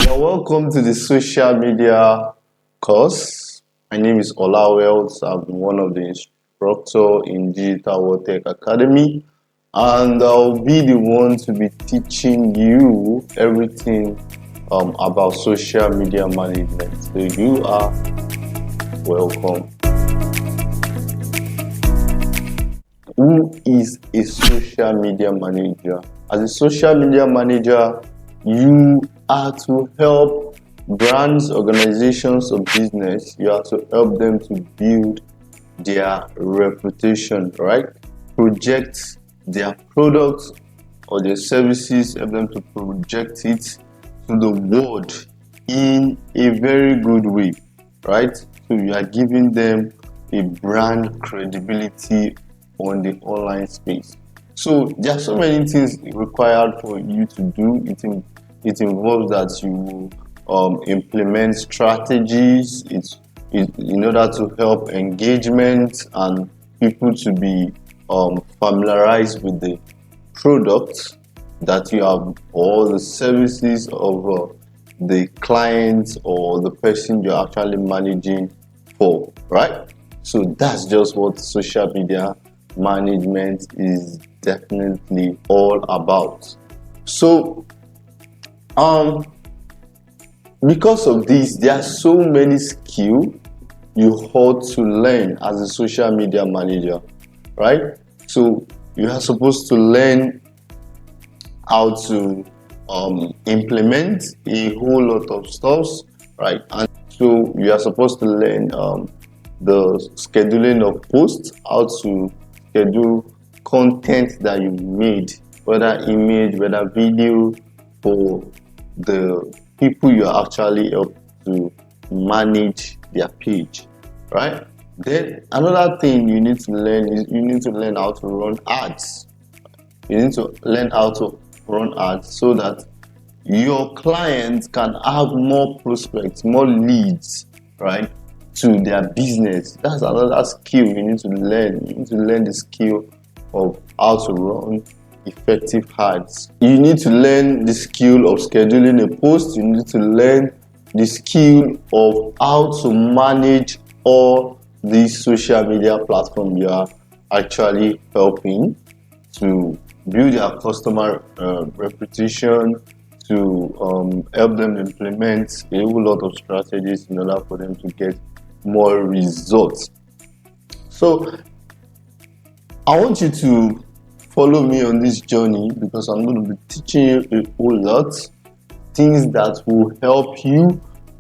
You're welcome to the social media course. My name is Ola Wells. I'm one of the instructors in Digital World Tech Academy, and I'll be the one to be teaching you everything about social media management. So you are welcome. Who is a social media manager? As a social media manager, you are to help brands, organizations, or business. You are to help them to build their reputation, right? Project their products or their services, help them to project it to the world in a very good way, right? So you are giving them a brand credibility on the online space. So there are so many things required for you to do. It involves that you implement strategies. It's in order to help engagement and people to be familiarized with the products that you have or the services of the client or the person you're actually managing for, right? So that's just what social media management is definitely all about. So because of this, there are so many skills you ought to learn as a social media manager, right? So you are supposed to learn how to implement a whole lot of stuff, right? And so you are supposed to learn the scheduling of posts, how to schedule content that you made, whether image, whether video, for the people you are actually help to manage their page, right? Then another thing you need to learn is you need to learn how to run ads. You need to learn how to run ads so that your clients can have more prospects, more leads, right, to their business. That's another skill you need to learn. You need to learn the skill of how to run effective ads. You need to learn the skill of scheduling a post. You need to learn the skill of how to manage all these social media platforms you are actually helping to build their customer reputation, to help them implement a whole lot of strategies in order for them to get more results. So I want you to follow me on this journey because I'm going to be teaching you a whole lot things that will help you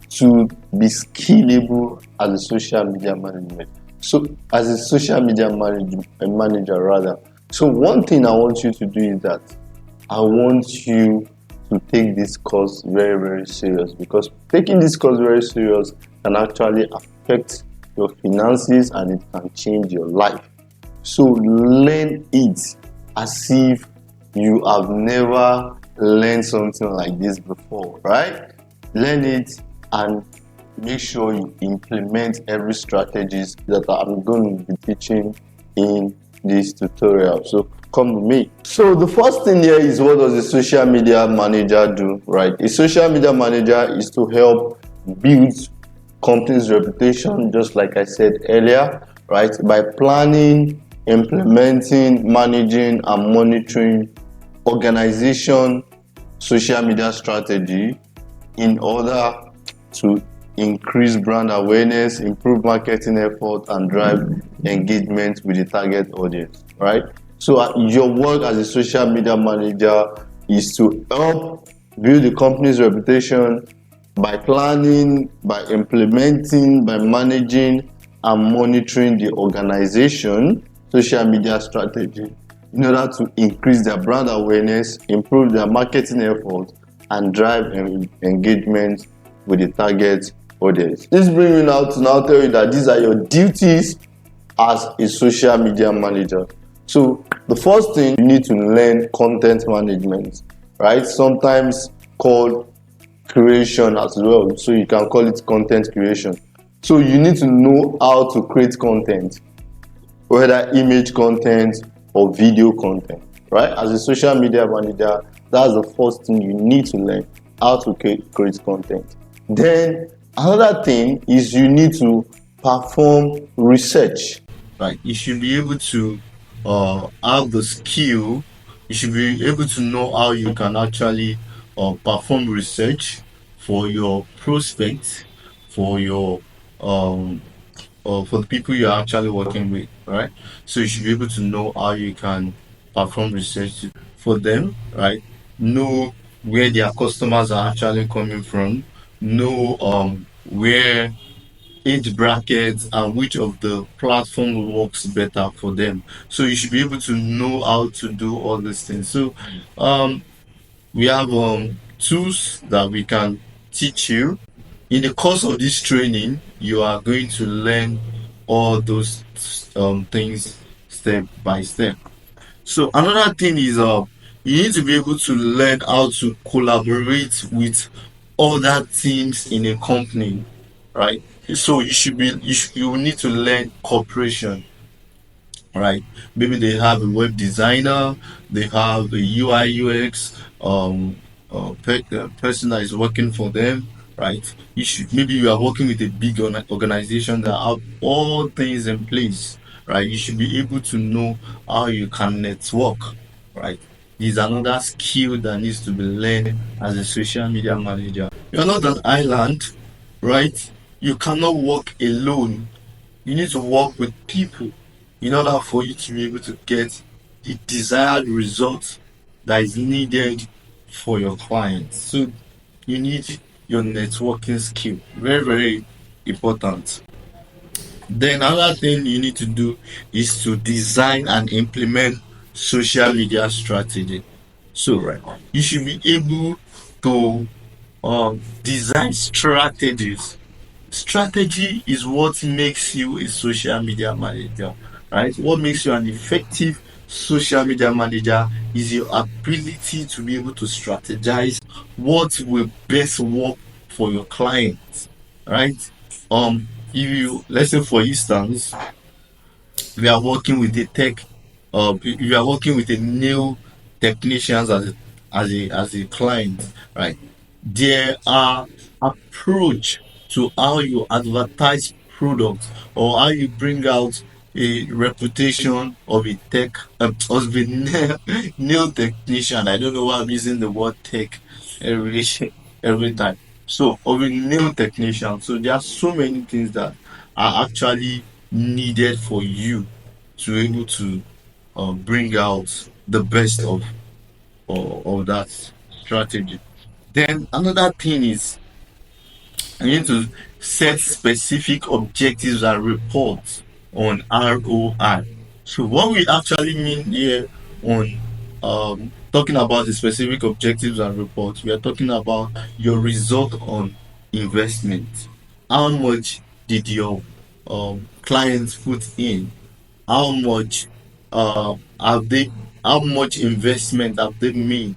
to be scalable as a social media management. So as a social media manager rather. So one thing I want you to do is that I want you to take this course very, very serious, because taking this course very serious can actually affect your finances and it can change your life. So learn it as if you have never learned something like this before, right? Learn it and make sure you implement every strategies that I'm going to be teaching in this tutorial. So come with me. So the first thing here is, what does a social media manager do, right? A social media manager is to help build company's reputation, just like I said earlier, right? By planning, implementing, managing, and monitoring organization social media strategy in order to increase brand awareness, improve marketing effort, and drive engagement with the target audience, right? So your work as a social media manager is to help build the company's reputation by planning, by implementing, by managing, and monitoring the organization social media strategy in order to increase their brand awareness, improve their marketing efforts, and drive engagement with the target audience. This brings me now to tell you that these are your duties as a social media manager. So the first thing, you need to learn content management, right? Sometimes called creation as well. So you can call it content creation. So you need to know how to create content, whether image content or video content, right? As a social media manager, that's the first thing you need to learn. how to create content. Then another thing is you need to perform research. Right, you should be able to have the skill. You should be able to know how you can actually perform research for your prospects, for your um or for the people you're actually working with, right? So you should be able to know how you can perform research for them, right? Know where their customers are actually coming from, know where age brackets and which of the platform works better for them. So you should be able to know how to do all these things. So um we have tools that we can teach you. In the course of this training, you are going to learn all those things step by step. So another thing is you need to be able to learn how to collaborate with other teams in a company, right? So you will need to learn cooperation, right? Maybe they have a web designer, they have a UI UX person that is working for them, right? You should maybe you are working with a big organization that have all things in place, right? You should be able to know how you can network, right? Is another skill that needs to be learned as a social media manager. You're not an island, right? You cannot work alone. You need to work with people in order for you to be able to get the desired result that is needed for your clients. So you need your networking skill. Very, very important. Then another thing you need to do is to design and implement social media strategy. So right, you should be able to design strategies. Strategy is what makes you a social media manager, right? What makes you an effective social media manager is your ability to be able to strategize what will best work for your clients, right? If you, let's say for instance, we are working with a tech, we are working with a new technicians as a client, right? There are approach to how you advertise products or how you bring out a reputation of a tech of a nail technician. I don't know why I'm using the word tech every every time. So of a nail technician. So there are so many things that are actually needed for you to be able to bring out the best of that strategy. Then another thing is you need to set specific objectives and reports on ROI. So what we actually mean here on talking about the specific objectives and reports, we are talking about your result on investment. How much did your clients put in? How much have they? How much investment have they made?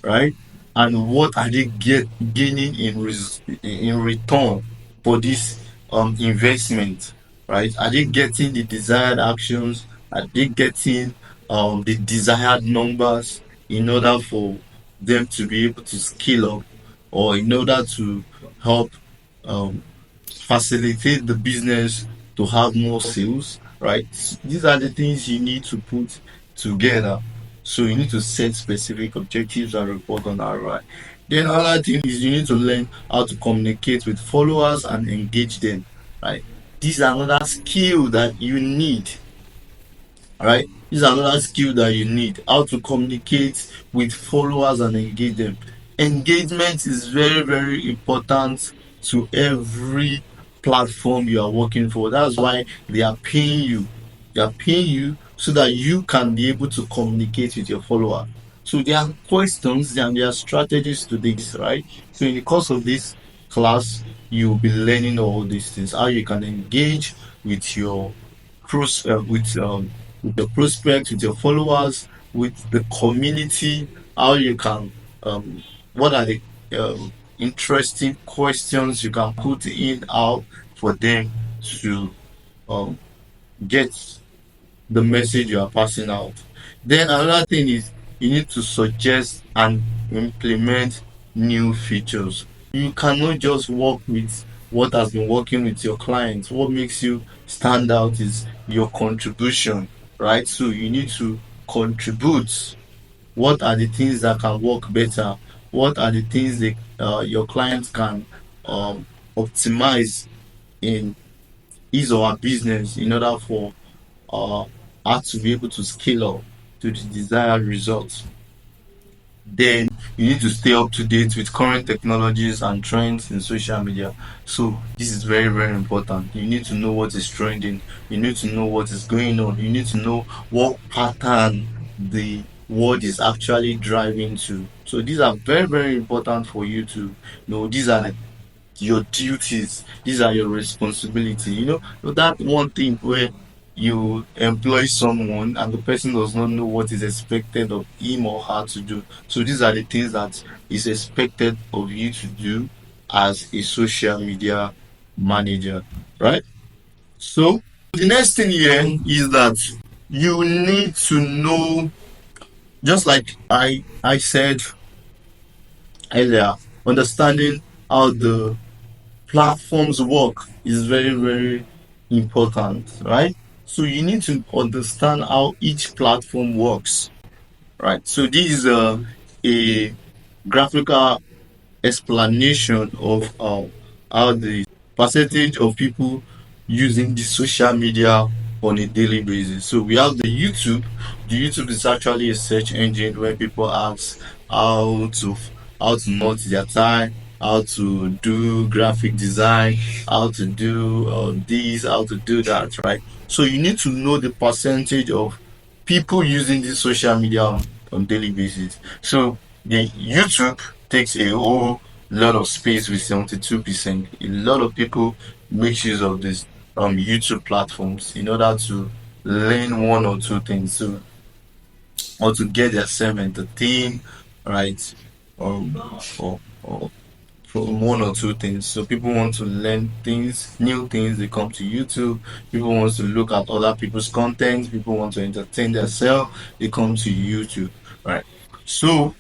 Right? And what are they gaining in return for this investment, right? Are they getting the desired actions? Are they getting the desired numbers in order for them to be able to scale up, or in order to help um, facilitate the business to have more sales, right? These are the things you need to put together. So you need to set specific objectives and report on ROI. Then another thing is you need to learn how to communicate with followers and engage them, right? This is another skill that you need, right? This is another skill that you need, how to communicate with followers and engage them. Engagement is very, very important to every platform you are working for. That's why they are paying you. They are paying you so that you can be able to communicate with your follower. So there are questions and there are strategies to this, right? So in the course of this class, you'll be learning all these things, how you can engage with your with the prospects, with your followers, with the community, how you can what are the interesting questions you can put in out for them to um, get the message you are passing out. Then another thing is you need to suggest and implement new features. You cannot just work with what has been working with your clients. What makes you stand out is your contribution, right? So you need to contribute. What are the things that can work better? What are the things that your clients can um, optimize in his or her business in order for uh, her to be able to scale up to the desired results? Then you need to stay up to date with current technologies and trends in social media. So this is very, very important. You need to know what is trending, you need to know what is going on, you need to know what pattern the world is actually driving to. So these are very, very important for you to know. These are your duties, these are your responsibility. That one thing where you employ someone and the person does not know what is expected of him or her to do. So these are the things that is expected of you to do as a social media manager, right? So the next thing here is that you need to know, just like I said earlier, understanding how the platforms work is very, very important, right? So you need to understand how each platform works, right? So this is a graphical explanation of how the percentage of people using the social media on a daily basis. So we have the YouTube. The YouTube is actually a search engine where people ask how to how to note their time, how to do graphic design, how to do this, how to do that, right? So you need to know the percentage of people using this social media on daily basis. So the YouTube takes a whole lot of space with 72%. A lot of people make use of this YouTube platforms in order to learn one or two things, so or to get themselves entertained, right? Or from one or two things. So people want to learn things, new things, they come to YouTube. People want to look at other people's content. People want to entertain themselves, they come to YouTube, right? So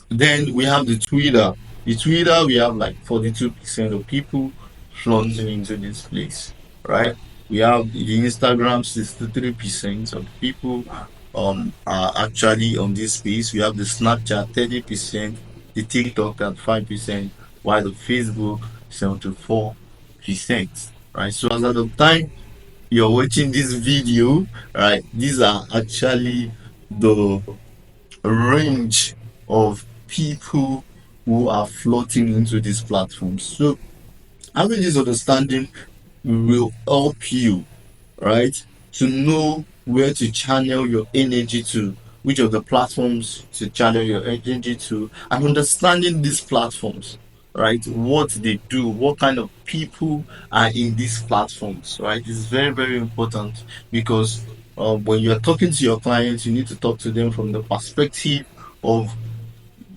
then we have the Twitter. The Twitter, we have like 42% of people flooding into this place, right? We have the Instagram, 63% of people are actually on this space. We have the Snapchat, 30%, the TikTok at 5%, while the Facebook, 74%, right? So as at the time you're watching this video, right, these are actually the range of people who are floating into these platforms. So having this understanding will help you, right, to know where to channel your energy to, which of the platforms to channel your energy to, and understanding these platforms, right, what they do, what kind of people are in these platforms, right, is very, very important because when you're talking to your clients, you need to talk to them from the perspective of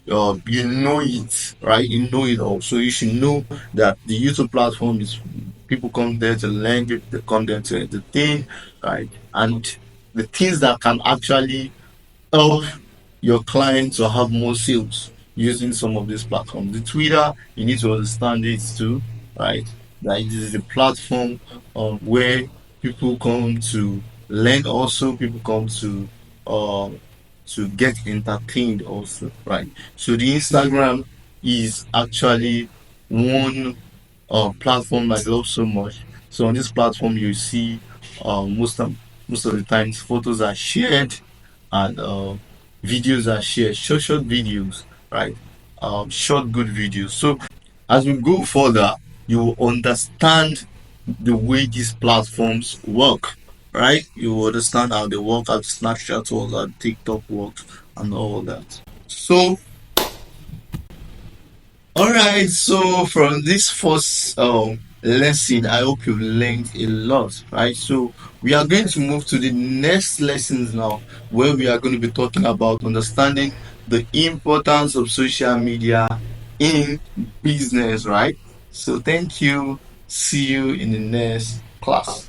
you know it, right? You know it all. So you should know that the YouTube platform is people come there to learn, they come there to entertain, right? And the things that can actually help your clients to have more sales using some of these platforms. The Twitter, you need to understand it too, right? That it is a platform where people come to learn also, people come to get entertained also, right? So the Instagram is actually one platform I love so much. So on this platform, you see most of the times photos are shared and videos are shared, short videos, right? Short good videos. So as we go further, you will understand the way these platforms work, right? You will understand how they work, how Snapchat works, how TikTok works, and all that. So all right, so from this first lesson, I hope you learned a lot, right? So we are going to move to the next lessons now, where we are going to be talking about understanding the importance of social media in business, right? So thank you. See you in the next class.